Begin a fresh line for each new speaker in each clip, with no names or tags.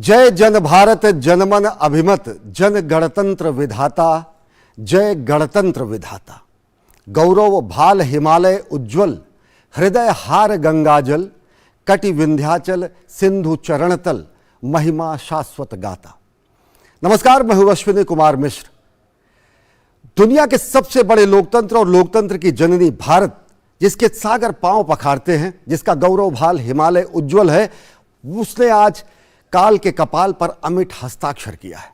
जय जन भारत जनमन अभिमत जन गणतंत्र विधाता, जय गणतंत्र विधाता। गौरव भाल हिमालय उज्ज्वल, हृदय हार गंगाजल, कटि विंध्याचल सिंधु चरणतल, महिमा शाश्वत गाता। नमस्कार, मैं हूं अश्विनी कुमार मिश्र। दुनिया के सबसे बड़े लोकतंत्र और लोकतंत्र की जननी भारत, जिसके सागर पांव पखारते हैं, जिसका गौरव भाल हिमालय उज्ज्वल है, उसने आज काल के कपाल पर अमिट हस्ताक्षर किया है।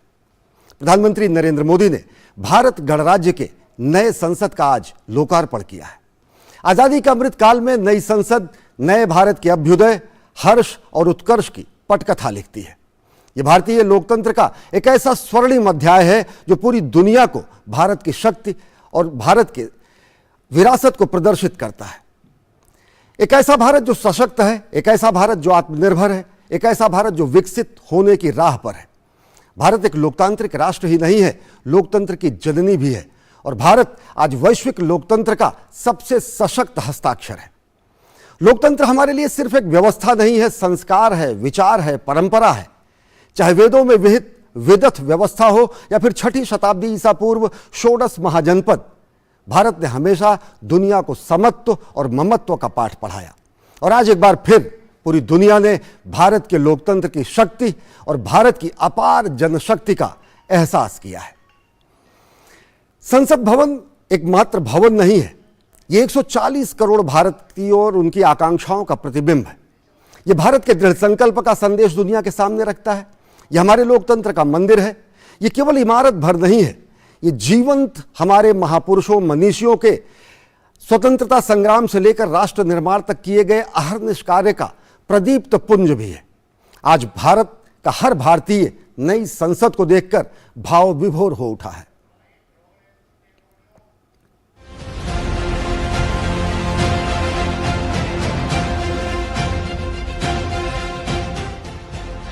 प्रधानमंत्री नरेंद्र मोदी ने भारत गणराज्य के नए संसद का आज लोकार्पण किया है। आजादी के अमृत काल में नई संसद नए भारत के अभ्युदय, हर्ष और उत्कर्ष की पटकथा लिखती है। यह भारतीय लोकतंत्र का एक ऐसा स्वर्णिम अध्याय है जो पूरी दुनिया को भारत की शक्ति और भारत के विरासत को प्रदर्शित करता है। एक ऐसा भारत जो सशक्त है, एक ऐसा भारत जो आत्मनिर्भर है, एक ऐसा भारत जो विकसित होने की राह पर है। भारत एक लोकतांत्रिक राष्ट्र ही नहीं है, लोकतंत्र की जननी भी है, और भारत आज वैश्विक लोकतंत्र का सबसे सशक्त हस्ताक्षर है। लोकतंत्र हमारे लिए सिर्फ एक व्यवस्था नहीं है, संस्कार है, विचार है, परंपरा है। चाहे वेदों में विहित विदथ व्यवस्था हो या फिर 6ठी शताब्दी ईसा पूर्व षोडश महाजनपद, भारत ने हमेशा दुनिया को समत्व और ममत्व का पाठ पढ़ाया। और आज एक बार फिर पूरी दुनिया ने भारत के लोकतंत्र की शक्ति और भारत की अपार जनशक्ति का एहसास किया है। संसद भवन एकमात्र भवन नहीं है, यह 140 करोड़ भारतीयों और उनकी आकांक्षाओं का प्रतिबिंब है। यह भारत के दृढ़ संकल्प का संदेश दुनिया के सामने रखता है। यह हमारे लोकतंत्र का मंदिर है। यह केवल इमारत भर नहीं है, यह जीवंत हमारे महापुरुषों मनीषियों के स्वतंत्रता संग्राम से लेकर राष्ट्र निर्माण तक किए गए अहर्निश कार्य का प्रदीप्त पुंज भी है। आज भारत का हर भारतीय नई संसद को देखकर भाव विभोर हो उठा है।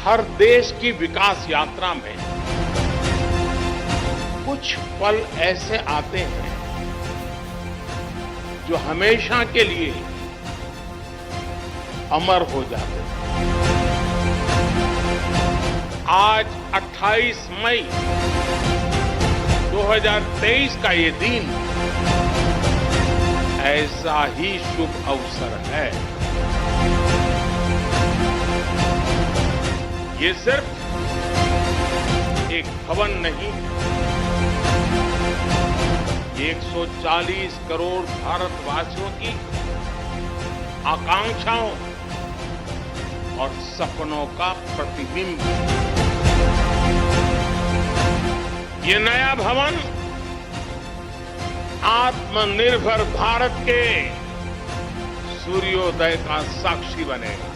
हर देश की विकास यात्रा में कुछ पल ऐसे आते हैं जो हमेशा के लिए अमर हो जाते हैं। आज 28 मई 2023 का ये दिन ऐसा ही शुभ अवसर है। ये सिर्फ एक भवन नहीं, ये 140 करोड़ भारतवासियों की आकांक्षाओं और सपनों का प्रतिबिंब है। ये नया भवन आत्मनिर्भर भारत के सूर्योदय का साक्षी बनेगा।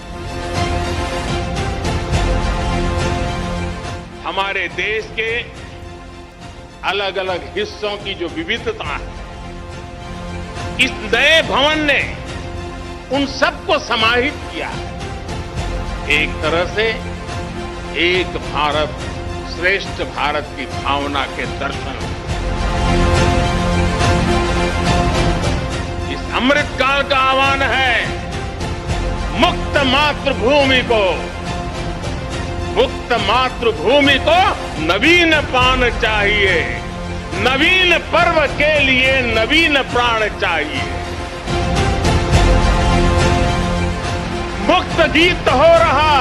हमारे देश के अलग अलग हिस्सों की जो विविधता है, इस नए भवन ने उन सबको समाहित किया है। एक तरह से एक भारत श्रेष्ठ भारत की भावना के दर्शन। इस अमृतकाल का आह्वान है, मुक्त मातृभूमि को, मुक्त मातृभूमि को नवीन पान चाहिए, नवीन पर्व के लिए नवीन प्राण चाहिए। मुक्त गीत हो रहा,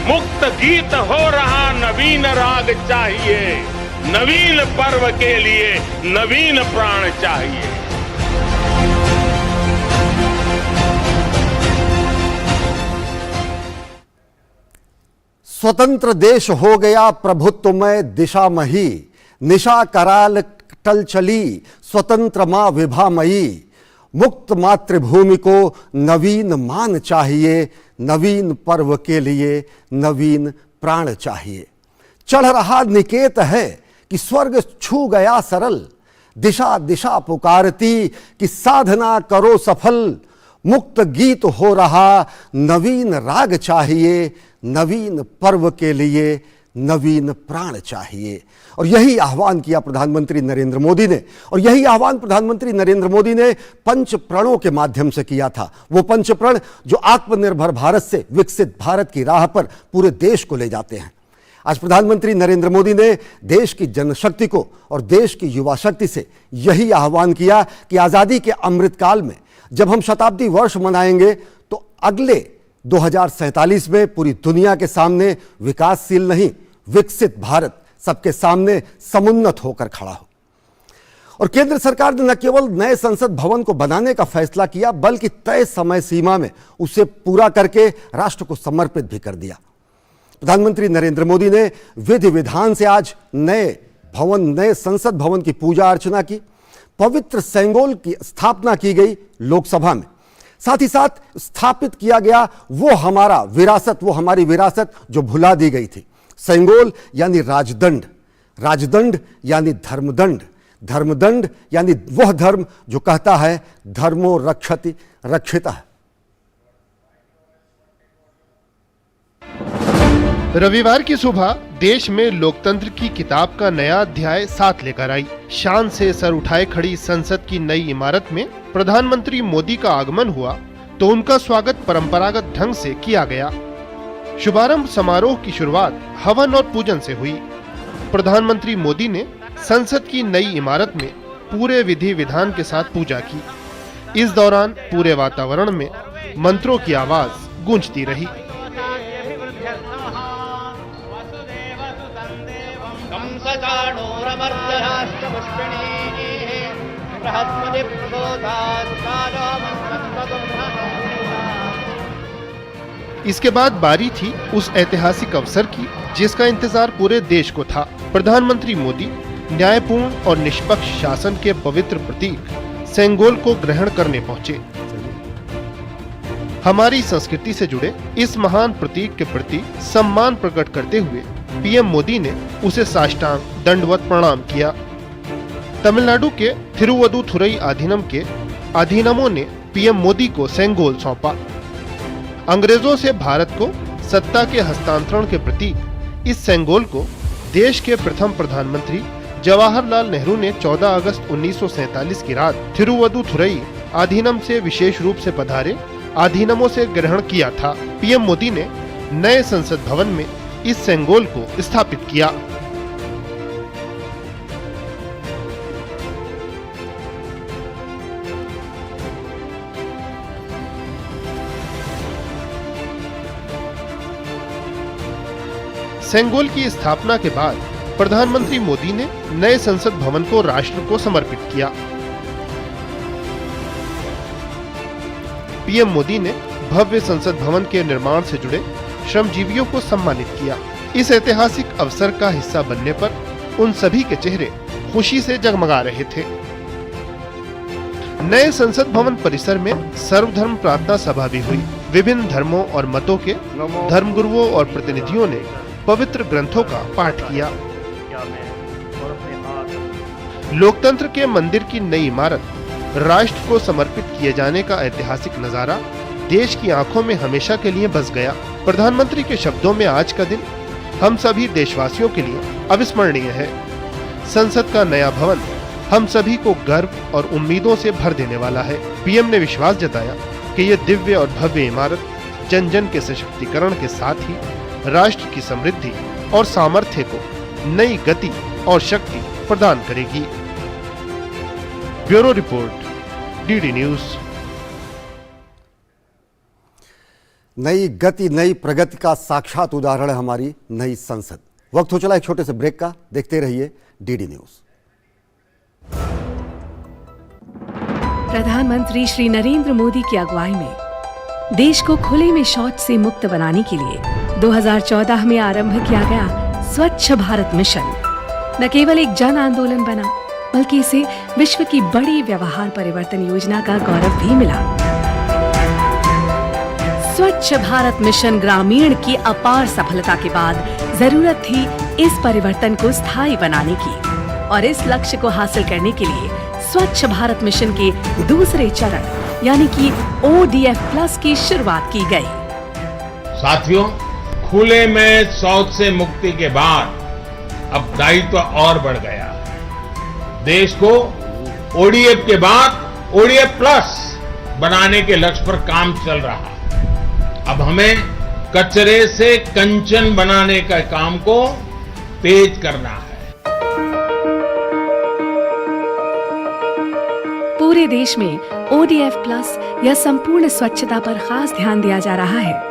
मुक्त गीत हो रहा, नवीन राग चाहिए, नवीन पर्व के लिए नवीन प्राण चाहिए।
स्वतंत्र देश हो गया प्रभुत्वमय दिशामही, निशा कराल टल चली स्वतंत्र मां विभामयी। मुक्त मातृभूमि को नवीन मान चाहिए, नवीन पर्व के लिए नवीन प्राण चाहिए। चढ़ रहा निकेत है कि स्वर्ग छू गया सरल, दिशा दिशा पुकारती कि साधना करो सफल। मुक्त गीत हो रहा, नवीन राग चाहिए, नवीन पर्व के लिए नवीन प्राण चाहिए। और यही आह्वान किया प्रधानमंत्री नरेंद्र मोदी ने, और यही आह्वान प्रधानमंत्री नरेंद्र मोदी ने पंच प्रणों के माध्यम से किया था। वो पंच प्रण जो आत्मनिर्भर भारत से विकसित भारत की राह पर पूरे देश को ले जाते हैं। आज प्रधानमंत्री नरेंद्र मोदी ने देश की जनशक्ति को और देश की युवा शक्ति से यही आह्वान किया कि आजादी के अमृतकाल में जब हम शताब्दी वर्ष मनाएंगे तो अगले 2047 में पूरी दुनिया के सामने विकासशील नहीं, विकसित भारत सबके सामने समुन्नत होकर खड़ा हो। और केंद्र सरकार ने न केवल नए संसद भवन को बनाने का फैसला किया, बल्कि तय समय सीमा में उसे पूरा करके राष्ट्र को समर्पित भी कर दिया। प्रधानमंत्री नरेंद्र मोदी ने विधि विधान से आज नए संसद भवन की पूजा अर्चना की। पवित्र सेंगोल की स्थापना की गई लोकसभा में। साथ ही साथ स्थापित किया गया वो हमारी विरासत जो भुला दी गई थी। सेंगोल यानी राजदंड, राजदंड यानी धर्मदंड, धर्मदंड यानी वह धर्म जो कहता है धर्मो रक्षति रक्षितः।
रविवार की सुबह देश में लोकतंत्र की किताब का नया अध्याय साथ लेकर आई। शान से सर उठाए खड़ी संसद की नई इमारत में प्रधानमंत्री मोदी का आगमन हुआ तो उनका स्वागत परंपरागत ढंग से किया गया। शुभारंभ समारोह की शुरुआत हवन और पूजन से हुई। प्रधानमंत्री मोदी ने संसद की नई इमारत में पूरे विधि विधान के साथ पूजा की। इस दौरान पूरे वातावरण में मंत्रों की आवाज गूंजती रही। इसके बाद बारी थी उस ऐतिहासिक अवसर की जिसका इंतजार पूरे देश को था। प्रधानमंत्री मोदी न्यायपूर्ण और निष्पक्ष शासन के पवित्र प्रतीक सेंगोल को ग्रहण करने पहुंचे। हमारी संस्कृति से जुड़े इस महान प्रतीक के प्रति सम्मान प्रकट करते हुए पीएम मोदी ने उसे साष्टांग दंडवत प्रणाम किया। तमिलनाडु के थिरुवदुथुरई अधीनम के अधीनमों ने पीएम मोदी को सेंगोल सौंपा। अंग्रेजों से भारत को सत्ता के हस्तांतरण के प्रतीक इस सेंगोल को देश के प्रथम प्रधानमंत्री जवाहरलाल नेहरू ने 14 अगस्त 1947 की रात थिरुवदुथुरई अधीनम से विशेष रूप से पधारे अधीनमों से ग्रहण किया था। पीएम मोदी ने नए संसद भवन में इस सेंगोल को स्थापित किया। सेंगोल की स्थापना के बाद प्रधानमंत्री मोदी ने नए संसद भवन को राष्ट्र को समर्पित किया। पीएम मोदी ने भव्य संसद भवन के निर्माण से जुड़े श्रमजीवियों को सम्मानित किया। इस ऐतिहासिक अवसर का हिस्सा बनने पर उन सभी के चेहरे खुशी से जगमगा रहे थे। नए संसद भवन परिसर में सर्वधर्म प्रार्थना सभा भी हुई। विभिन्न धर्मों और मतों के धर्मगुरुओं और प्रतिनिधियों ने पवित्र ग्रंथों का पाठ किया। लोकतंत्र के मंदिर की नई इमारत राष्ट्र को समर्पित किए जाने का ऐतिहासिक नजारा देश की आंखों में हमेशा के लिए बस गया। प्रधानमंत्री के शब्दों में आज का दिन हम सभी देशवासियों के लिए अविस्मरणीय है। संसद का नया भवन हम सभी को गर्व और उम्मीदों से भर देने वाला है। पीएम ने विश्वास जताया कि यह दिव्य और भव्य इमारत जन जन के सशक्तिकरण के साथ ही राष्ट्र की समृद्धि और सामर्थ्य को नई गति और शक्ति प्रदान करेगी। Bureau report, DD news.
नई गति, नई प्रगति का साक्षात उदाहरण है हमारी नई संसद। वक्त हो चला एक छोटे से ब्रेक का। देखते रहिए डीडी न्यूज।
प्रधानमंत्री श्री नरेंद्र मोदी की अगुवाई में देश को खुले में शौच से मुक्त बनाने के लिए 2014 में आरंभ किया गया स्वच्छ भारत मिशन न केवल एक जन आंदोलन बना, बल्कि इसे विश्व की बड़ी व्यवहार परिवर्तन योजना का गौरव भी मिला। स्वच्छ भारत मिशन ग्रामीण की अपार सफलता के बाद जरूरत थी इस परिवर्तन को स्थायी बनाने की, और इस लक्ष्य को हासिल करने के लिए स्वच्छ भारत मिशन के दूसरे चरण यानी कि ODF+ की शुरुआत की गई।
साथियों, खुले में शौच से मुक्ति के बाद अब दायित्व और बढ़ गया है। देश को ओडीएफ के बाद ओडीएफ प्लस बनाने के लक्ष्य पर काम चल रहा है। अब हमें कचरे से कंचन बनाने का काम को तेज करना है।
पूरे देश में ओडीएफ प्लस या संपूर्ण स्वच्छता पर खास ध्यान दिया जा रहा है।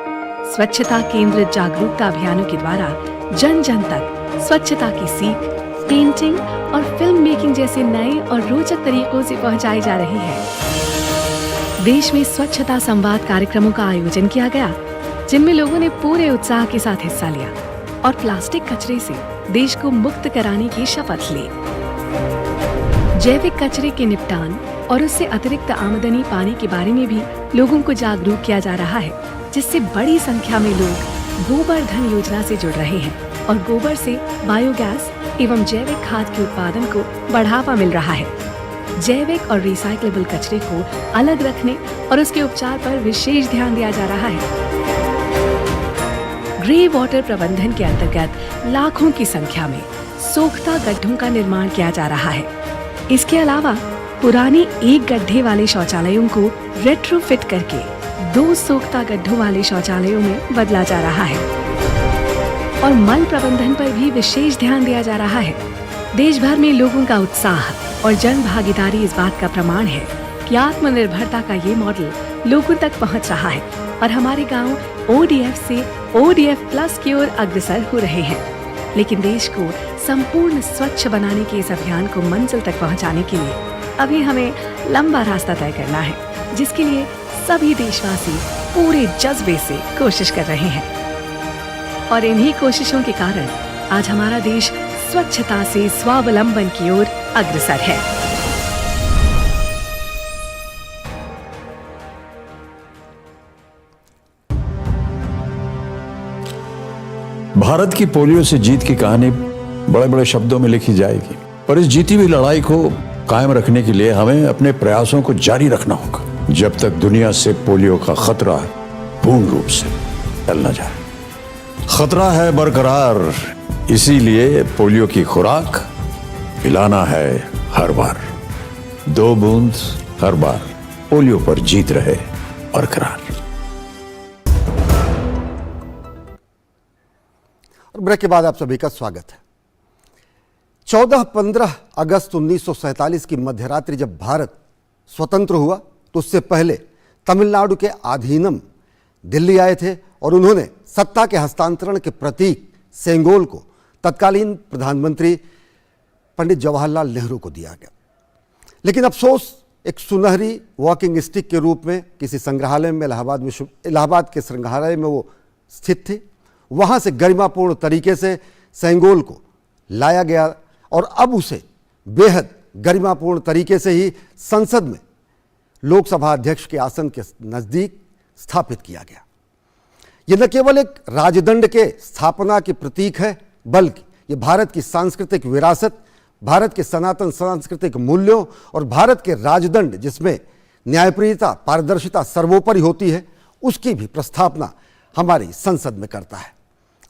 स्वच्छता केंद्रित जागरूकता अभियानों के द्वारा जन जन तक स्वच्छता की सीख, पेंटिंग और फिल्म मेकिंग जैसे नए और रोचक तरीकों से पहुंचाई जा रही है। देश में स्वच्छता संवाद कार्यक्रमों का आयोजन किया गया, जिनमें लोगों ने पूरे उत्साह के साथ हिस्सा लिया और प्लास्टिक कचरे से देश को मुक्त कराने की शपथ ली। जैविक कचरे के निपटान और उससे अतिरिक्त आमदनी पाने के बारे में भी लोगों को जागरूक किया जा रहा है, जिससे बड़ी संख्या में लोग गोबर धन योजना से जुड़ रहे हैं और गोबर से बायोगैस एवं जैविक खाद के उत्पादन को बढ़ावा मिल रहा है। जैविक और रिसाइक्लेबल कचरे को अलग रखने और उसके उपचार पर विशेष ध्यान दिया जा रहा है। ग्रे वाटर प्रबंधन के अंतर्गत लाखों की संख्या में सोख्ता गड्ढों का निर्माण किया जा रहा है। इसके अलावा पुराने एक गड्ढे वाले शौचालयों को रेट्रोफिट करके 2 सोख्ता गड्ढों वाले शौचालयों में बदला जा रहा है और मल प्रबंधन पर भी विशेष ध्यान दिया जा रहा है। देश भर में लोगों का उत्साह और जन भागीदारी इस बात का प्रमाण है कि आत्मनिर्भरता का ये मॉडल लोगों तक पहुंच रहा है और हमारे गांव ओडीएफ से ओडीएफ प्लस की ओर अग्रसर हो रहे हैं। लेकिन देश को संपूर्ण स्वच्छ बनाने के इस अभियान को मंजिल तक पहुंचाने के लिए अभी हमें लंबा रास्ता तय करना है, जिसके लिए सभी देशवासी पूरे जज्बे से कोशिश कर रहे हैं। और इन्हीं कोशिशों के कारण आज हमारा देश स्वच्छता से स्वावलंबन की ओर अग्रसर है।
भारत की पोलियो से जीत की कहानी बड़े बड़े शब्दों में लिखी जाएगी, पर इस जीती हुई लड़ाई को कायम रखने के लिए हमें अपने प्रयासों को जारी रखना होगा, जब तक दुनिया से पोलियो का खतरा पूर्ण रूप से टल न जाए। खतरा है बरकरार, इसीलिए पोलियो की खुराक पिलाना है हर बार। 2 बूंद हर बार, पोलियो पर जीत रहे बरकरार।
और ब्रेक के बाद आप सभी का स्वागत है। 14-15 अगस्त 1947 की मध्यरात्रि जब भारत स्वतंत्र हुआ, तो उससे पहले तमिलनाडु के अधीनम दिल्ली आए थे और उन्होंने सत्ता के हस्तांतरण के प्रतीक सेंगोल को तत्कालीन प्रधानमंत्री पंडित जवाहरलाल नेहरू को दिया गया। लेकिन अफसोस, एक सुनहरी वॉकिंग स्टिक के रूप में किसी संग्रहालय में इलाहाबाद के संग्रहालय में वो स्थित थे। वहाँ से गरिमापूर्ण तरीके से सेंगोल को लाया गया और अब उसे बेहद गरिमापूर्ण तरीके से ही संसद में लोकसभा अध्यक्ष के आसन के नज़दीक स्थापित किया गया। ये न केवल एक राजदंड के स्थापना की प्रतीक है, बल्कि ये भारत की सांस्कृतिक विरासत, भारत के सनातन सांस्कृतिक मूल्यों और भारत के राजदंड जिसमें न्यायप्रियता, पारदर्शिता सर्वोपरि होती है, उसकी भी प्रस्थापना हमारी संसद में करता है।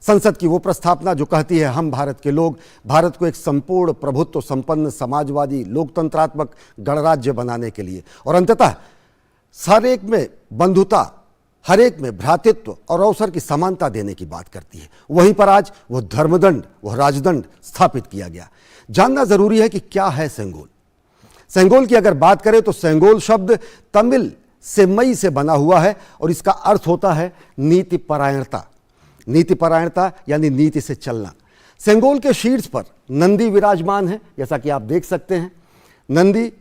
संसद की वो प्रस्थापना जो कहती है हम भारत के लोग भारत को एक संपूर्ण प्रभुत्व संपन्न समाजवादी लोकतंत्रात्मक गणराज्य बनाने के लिए और अंततः हर एक में बंधुता, हर एक में भ्रातृत्व और अवसर की समानता देने की बात करती है। वहीं पर आज वो धर्मदंड, वो राजदंड स्थापित किया गया। जानना जरूरी है कि क्या है सेंगोल। सेंगोल की अगर बात करें तो सेंगोल शब्द तमिल सेमई से बना हुआ है और इसका अर्थ होता है नीति परायणता। नीति परायणता यानी नीति से चलना। सेंगोल के शीर्ष पर नंदी विराजमान है, जैसा कि आप देख सकते हैं। नंदी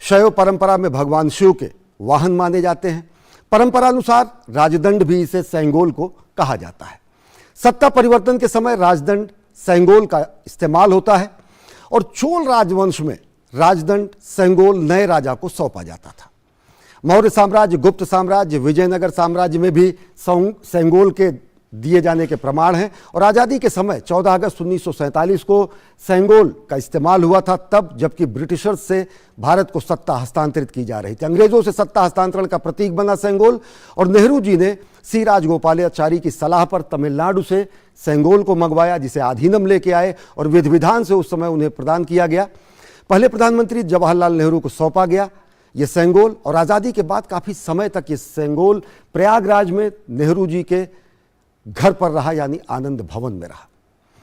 शैव परंपरा में भगवान शिव के वाहन माने जाते हैं। परंपरानुसार राजदंड भी इसे सेंगोल को कहा जाता है। सत्ता परिवर्तन के समय राजदंड सेंगोल का इस्तेमाल होता है और चोल राजवंश में राजदंड सेंगोल नए राजा को सौंपा जाता था। मौर्य साम्राज्य, गुप्त साम्राज्य, विजयनगर साम्राज्य में भी सेंगोल के दिए जाने के प्रमाण हैं। और आज़ादी के समय 14 अगस्त 1947 को सेंगोल का इस्तेमाल हुआ था, तब जबकि ब्रिटिशर्स से भारत को सत्ता हस्तांतरित की जा रही थी। अंग्रेजों से सत्ता हस्तांतरण का प्रतीक बना सेंगोल, और नेहरू जी ने सी राजगोपालाचारी की सलाह पर तमिलनाडु से सेंगोल को मंगवाया, जिसे अधीनम लेके आए और विधि विधान से उस समय उन्हें प्रदान किया गया। पहले प्रधानमंत्री जवाहरलाल नेहरू को सौंपा गया ये सेंगोल, और आज़ादी के बाद काफ़ी समय तक ये सेंगोल प्रयागराज में नेहरू जी के घर पर रहा, यानी आनंद भवन में रहा।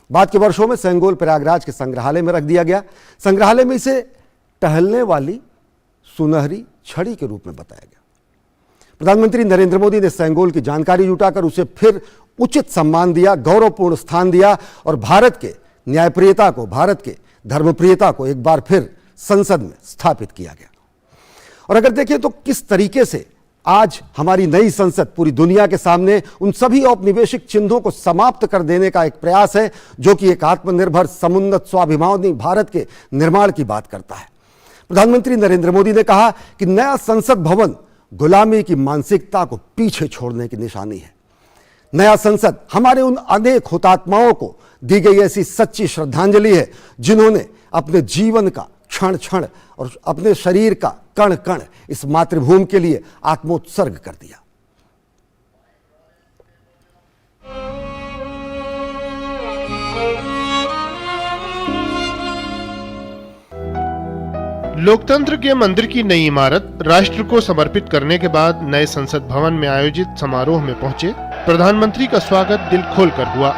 बाद के वर्षों में सेंगोल प्रयागराज के संग्रहालय में रख दिया गया। संग्रहालय में इसे टहलने वाली सुनहरी छड़ी के रूप में बताया गया। प्रधानमंत्री नरेंद्र मोदी ने सेंगोल की जानकारी जुटाकर उसे फिर उचित सम्मान दिया, गौरवपूर्ण स्थान दिया, और भारत के न्यायप्रियता को, भारत के धर्मप्रियता को एक बार फिर संसद में स्थापित किया गया। और अगर देखें तो किस तरीके से आज हमारी नई संसद पूरी दुनिया के सामने उन सभी औपनिवेशिक चिन्हों को समाप्त कर देने का एक प्रयास है, जो कि एक आत्मनिर्भर, समुन्नत, स्वाभिमानी भारत के निर्माण की बात करता है। प्रधानमंत्री नरेंद्र मोदी ने कहा कि नया संसद भवन गुलामी की मानसिकता को पीछे छोड़ने की निशानी है। नया संसद हमारे उन अनेक हुतात्माओं को दी गई ऐसी सच्ची श्रद्धांजलि है, जिन्होंने अपने जीवन का क्षण क्षण और अपने शरीर का कण कण इस मातृभूमि के लिए आत्मोत्सर्ग कर दिया।
लोकतंत्र के मंदिर की नई इमारत राष्ट्र को समर्पित करने के बाद नए संसद भवन में आयोजित समारोह में पहुंचे प्रधानमंत्री का स्वागत दिल खोलकर हुआ।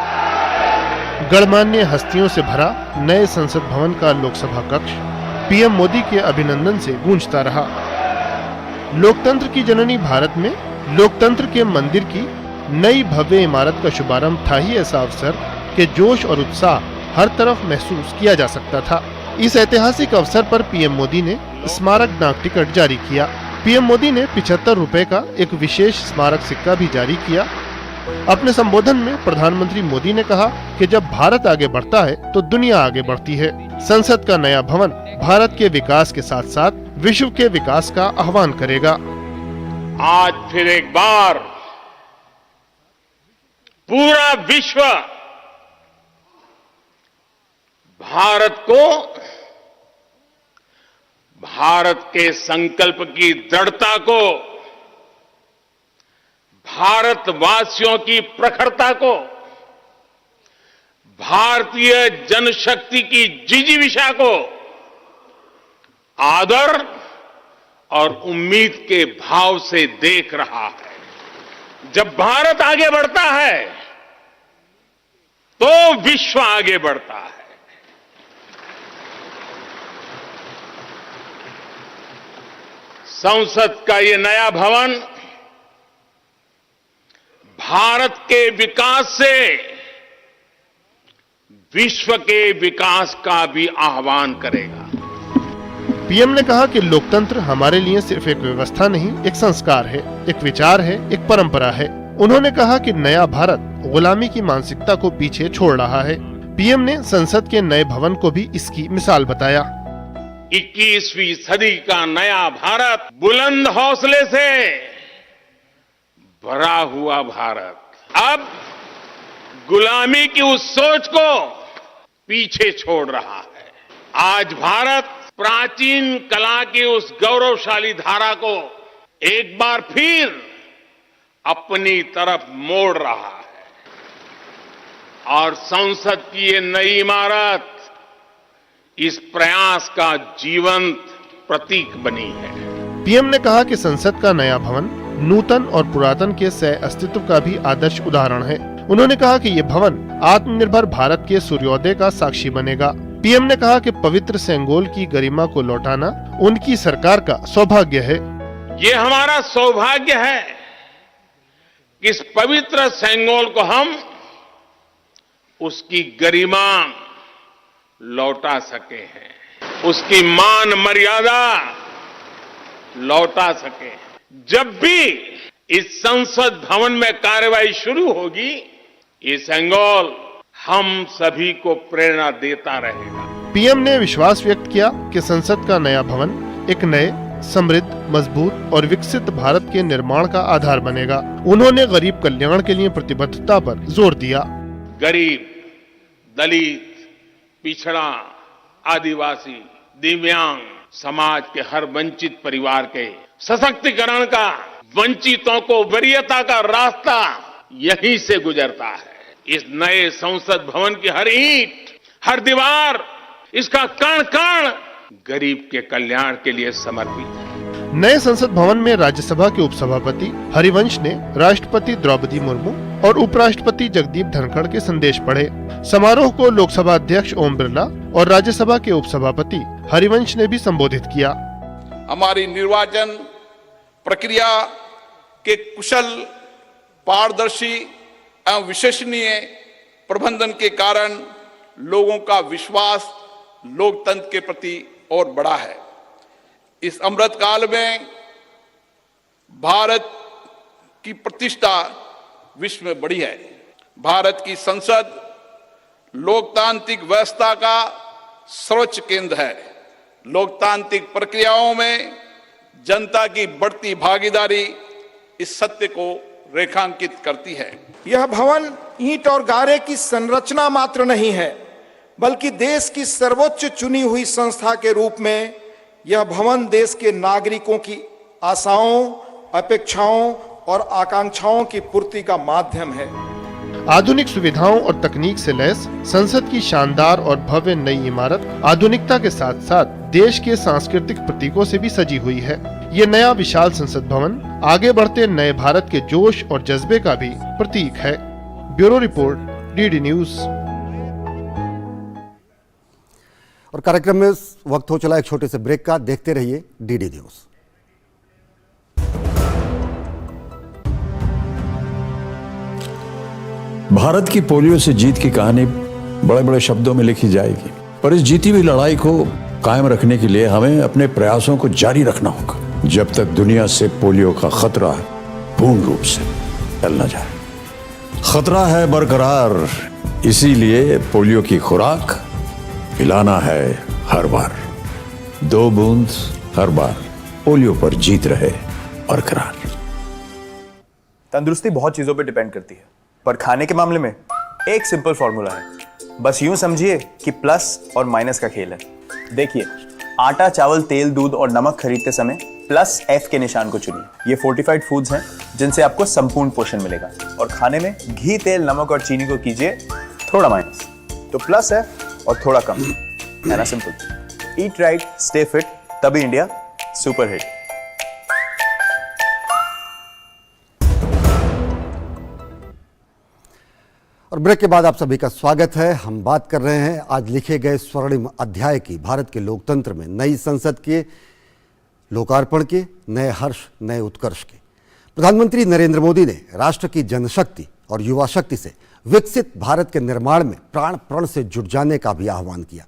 गणमान्य हस्तियों से भरा नए संसद भवन का लोकसभा कक्ष पीएम मोदी के अभिनंदन से गूंजता रहा। लोकतंत्र की जननी भारत में लोकतंत्र के मंदिर की नई भव्य इमारत का शुभारंभ था ही ऐसा अवसर कि जोश और उत्साह हर तरफ महसूस किया जा सकता था। इस ऐतिहासिक अवसर पर पीएम मोदी ने स्मारक डाक टिकट जारी किया। पीएम मोदी ने 75 रुपए का एक विशेष स्मारक सिक्का भी जारी किया। अपने संबोधन में प्रधानमंत्री मोदी ने कहा कि जब भारत आगे बढ़ता है तो दुनिया आगे बढ़ती है। संसद का नया भवन भारत के विकास के साथ साथ विश्व के विकास का आह्वान करेगा।
आज फिर एक बार पूरा विश्व भारत को, भारत के संकल्प की दृढ़ता को, भारतवासियों की प्रखरता को, भारतीय जनशक्ति की जिजीविषा को आदर और उम्मीद के भाव से देख रहा है। जब भारत आगे बढ़ता है तो विश्व आगे बढ़ता है। संसद का ये नया भवन भारत के विकास से विश्व के विकास का भी आह्वान करेगा।
पीएम ने कहा कि लोकतंत्र हमारे लिए सिर्फ एक व्यवस्था नहीं, एक संस्कार है, एक विचार है, एक परंपरा है। उन्होंने कहा कि नया भारत गुलामी की मानसिकता को पीछे छोड़ रहा है। पीएम ने संसद के नए भवन को भी इसकी मिसाल बताया।
21वीं सदी का नया भारत बुलंद हौसले से भरा हुआ भारत अब गुलामी की उस सोच को पीछे छोड़ रहा है। आज भारत प्राचीन कला की उस गौरवशाली धारा को एक बार फिर अपनी तरफ मोड़ रहा है और संसद की ये नई इमारत इस प्रयास का जीवंत प्रतीक बनी है।
पीएम ने कहा कि संसद का नया भवन नूतन और पुरातन के सह अस्तित्व का भी आदर्श उदाहरण है। उन्होंने कहा कि ये भवन आत्मनिर्भर भारत के सूर्योदय का साक्षी बनेगा। पीएम ने कहा कि पवित्र सेंगोल की गरिमा को लौटाना उनकी सरकार का सौभाग्य है।
ये हमारा सौभाग्य है कि इस पवित्र सेंगोल को हम उसकी गरिमा लौटा सके हैं, उसकी मान मर्यादा लौटा सके। जब भी इस संसद भवन में कार्यवाही शुरू होगी, ये सेंगोल हम सभी को प्रेरणा देता रहेगा।
पीएम ने विश्वास व्यक्त किया कि संसद का नया भवन एक नए समृद्ध, मजबूत और विकसित भारत के निर्माण का आधार बनेगा। उन्होंने गरीब कल्याण के लिए प्रतिबद्धता पर जोर दिया।
गरीब, दलित, पिछड़ा, आदिवासी, दिव्यांग समाज के हर वंचित परिवार के सशक्तिकरण का, वंचितों को वरीयता का रास्ता यहीं से गुजरता है। इस नए संसद भवन की हर ईंट, हर दीवार, इसका कण कण गरीब के कल्याण के लिए समर्पित है।
नए संसद भवन में राज्यसभा के उपसभापति हरिवंश ने राष्ट्रपति द्रौपदी मुर्मू और उपराष्ट्रपति जगदीप धनखड़ के संदेश पढ़े। समारोह को लोकसभा अध्यक्ष ओम बिरला और राज्यसभा के उपसभापति हरिवंश ने भी संबोधित किया।
हमारी निर्वाचन प्रक्रिया के कुशल, पारदर्शी एवं विश्वसनीय प्रबंधन के कारण लोगों का विश्वास लोकतंत्र के प्रति और बढ़ा है। इस अमृत काल में भारत की प्रतिष्ठा विश्व में बढ़ी है। भारत की संसद लोकतांत्रिक व्यवस्था का सर्वोच्च केंद्र है। लोकतांत्रिक प्रक्रियाओं में जनता की बढ़ती भागीदारी इस सत्य को रेखांकित करती है।
यह भवन ईंट और गारे की संरचना मात्र नहीं है, बल्कि देश की सर्वोच्च चुनी हुई संस्था के रूप में यह भवन देश के नागरिकों की आशाओं, अपेक्षाओं और आकांक्षाओं की पूर्ति का माध्यम है।
आधुनिक सुविधाओं और तकनीक से लैस संसद की शानदार और भव्य नई इमारत आधुनिकता के साथ साथ देश के सांस्कृतिक प्रतीकों से भी सजी हुई है। ये नया विशाल संसद भवन आगे बढ़ते नए भारत के जोश और जज्बे का भी प्रतीक है। Bureau report, DD news.
और कार्यक्रम में इस वक्त हो चला एक छोटे से ब्रेक का। देखते रहिए डीडी न्यूज।
भारत की पोलियो से जीत की कहानी बड़े बड़े शब्दों में लिखी जाएगी, पर इस जीती हुई लड़ाई को कायम रखने के लिए हमें अपने प्रयासों को जारी रखना होगा जब तक दुनिया से पोलियो का खतरा पूर्ण रूप से टल न जाए। खतरा है बरकरार, इसीलिए पोलियो की खुराक पिलाना है हर बार। 2 बूंद हर बार, पोलियो पर जीत रहे बरकरार।
तंदुरुस्ती बहुत चीजों पे डिपेंड करती है, पर खाने के मामले में एक सिंपल फॉर्मूला है। बस यूं समझिए कि प्लस और माइनस का खेल है। देखिए, आटा, चावल, तेल, दूध और नमक खरीदते समय प्लस F के निशान को चुनिए। ये फोर्टिफाइड फूड्स हैं जिनसे आपको संपूर्ण पोषण मिलेगा। और खाने में घी, तेल, नमक और चीनी को कीजिए थोड़ा माइनस, तो प्लस है और थोड़ा कम है ना। Simple. Eat right, stay fit, तभी इंडिया सुपर हिट।
और ब्रेक के बाद आप सभी का स्वागत है। हम बात कर रहे हैं आज लिखे गए स्वर्णिम अध्याय की, भारत के लोकतंत्र में नई संसद के लोकार्पण के, नए हर्ष, नए उत्कर्ष के। प्रधानमंत्री नरेंद्र मोदी ने राष्ट्र की जनशक्ति और युवा शक्ति से विकसित भारत के निर्माण में प्राण प्रण से जुट जाने का भी आह्वान किया।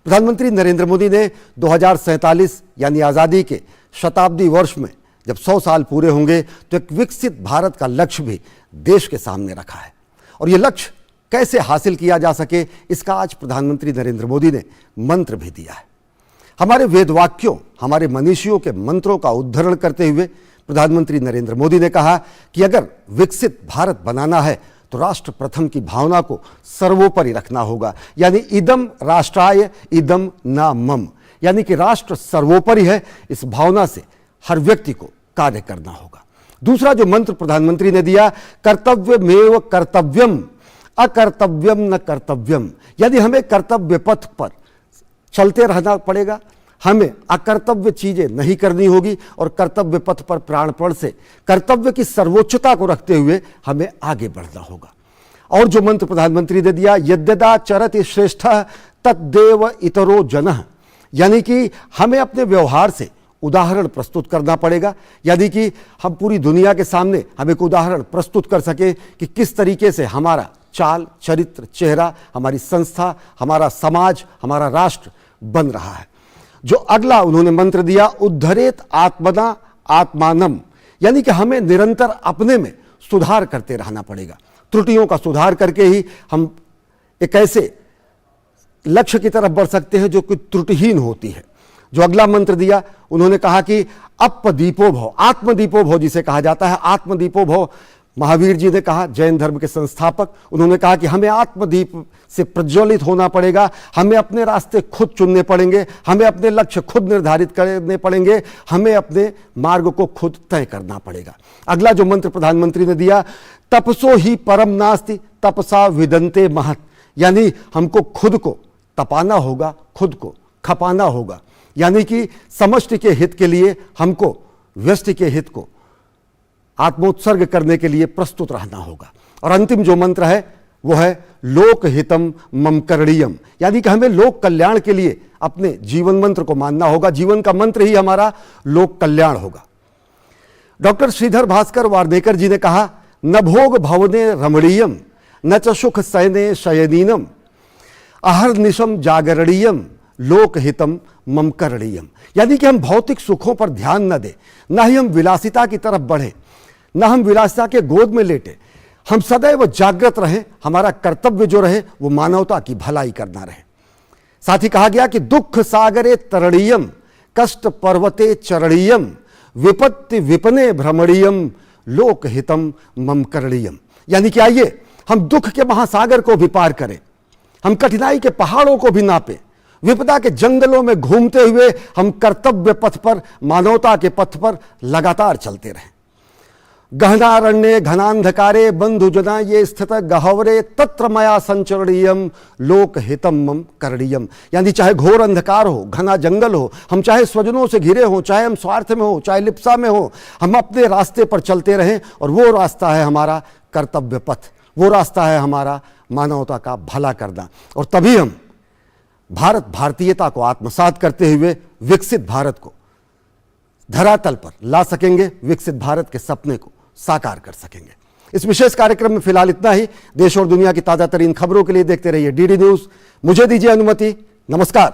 प्रधानमंत्री नरेंद्र मोदी ने 2047 यानी आज़ादी के शताब्दी वर्ष में जब 100 साल पूरे होंगे तो एक विकसित भारत का लक्ष्य भी देश के सामने रखा है। और ये लक्ष्य कैसे हासिल किया जा सके, इसका आज प्रधानमंत्री नरेंद्र मोदी ने मंत्र भी दिया है। हमारे वेद वाक्यों, हमारे मनीषियों के मंत्रों का उद्धरण करते हुए प्रधानमंत्री नरेंद्र मोदी ने कहा कि अगर विकसित भारत बनाना है तो राष्ट्र प्रथम की भावना को सर्वोपरि रखना होगा। यानी इदम राष्ट्राय इदम न मम, यानी कि राष्ट्र सर्वोपरि है, इस भावना से हर व्यक्ति को कार्य करना होगा। दूसरा जो मंत्र प्रधानमंत्री ने दिया, कर्तव्यमेव कर्तव्यम अकर्तव्यम न कर्तव्यम, यानी हमें कर्तव्य पथ पर चलते रहना पड़ेगा, हमें अकर्तव्य चीजें नहीं करनी होगी और कर्तव्य पथ पर प्राणपण से कर्तव्य की सर्वोच्चता को रखते हुए हमें आगे बढ़ना होगा। और जो मंत्र प्रधानमंत्री ने दिया, यद्यदा चरति श्रेष्ठः तद्देव इतरो जनः, यानी कि हमें अपने व्यवहार से उदाहरण प्रस्तुत करना पड़ेगा। यानी कि हम पूरी दुनिया के सामने हम एक उदाहरण प्रस्तुत कर सके कि किस तरीके से हमारा चाल, चरित्र, चेहरा, हमारी संस्था, हमारा समाज, हमारा राष्ट्र बन रहा है। जो अगला उन्होंने मंत्र दिया, उद्धरेत आत्मना आत्मानम, यानी कि हमें निरंतर अपने में सुधार करते रहना पड़ेगा। त्रुटियों का सुधार करके ही हम एक ऐसे लक्ष्य की तरफ बढ़ सकते हैं जो कि त्रुटिहीन होती है। जो अगला मंत्र दिया, उन्होंने कहा कि अपदीपो भव, आत्मदीपो भव जिसे कहा जाता है, आत्मदीपो भव। महावीर जी ने कहा, जैन धर्म के संस्थापक, उन्होंने कहा कि हमें आत्मदीप से प्रज्वलित होना पड़ेगा, हमें अपने रास्ते खुद चुनने पड़ेंगे, हमें अपने लक्ष्य खुद निर्धारित करने पड़ेंगे, हमें अपने मार्ग को खुद तय करना पड़ेगा। अगला जो मंत्र प्रधानमंत्री ने दिया, तपसो ही परम नास्ति तपसा विदंते महत, यानी हमको खुद को तपाना होगा, खुद को खपाना होगा, यानी कि समष्टि के हित के लिए हमको व्यष्टि के हित को आत्मोत्सर्ग करने के लिए प्रस्तुत रहना होगा। और अंतिम जो मंत्र है वो है लोक हितम मम करणीयम, यानी कि हमें लोक कल्याण के लिए अपने जीवन मंत्र को मानना होगा, जीवन का मंत्र ही हमारा लोक कल्याण होगा। डॉक्टर श्रीधर भास्कर वार्नेकर जी ने कहा, न भोग भवने रमणीयम न च सुख सैने शयनीनम अहर्निशम जागरणीयम लोक हितम मम करणीयम, यानी कि हम भौतिक सुखों पर ध्यान न दें, न ही हम विलासिता की तरफ बढ़े, न हम विलासिता के गोद में लेटे, हम सदैव जागृत रहें। हमारा कर्तव्य जो रहे वो मानवता की भलाई करना रहे। साथ ही कहा गया कि दुख सागरे तरणीयम कष्ट पर्वते चरणीयम विपत्ति विपने भ्रमणीयम लोक हितम मम करणीयम, यानी कि आइए हम दुख के महासागर को भी पार करें, हम कठिनाई के पहाड़ों को भी नापें, विपदा के जंगलों में घूमते हुए हम कर्तव्य पथ पर, मानवता के पथ पर लगातार चलते रहें। गहनारण्ये घनांधकारे बंधुजना ये स्थित गहवरे तत्र मया संचरणीयम लोक हितम मम करणीयम, यानी चाहे घोर अंधकार हो, घना जंगल हो, हम चाहे स्वजनों से घिरे हों, चाहे हम स्वार्थ में हो, चाहे लिप्सा में हो, हम अपने रास्ते पर चलते रहें। और वो रास्ता है हमारा कर्तव्य पथ, वो रास्ता है हमारा मानवता का भला करना। और तभी हम भारत भारतीयता को आत्मसात करते हुए विकसित भारत को धरातल पर ला सकेंगे, विकसित भारत के सपने को साकार कर सकेंगे। इस विशेष कार्यक्रम में फिलहाल इतना ही। देश और दुनिया की ताजा तरीन खबरों के लिए देखते रहिए डीडी न्यूज। मुझे दीजिए अनुमति। नमस्कार।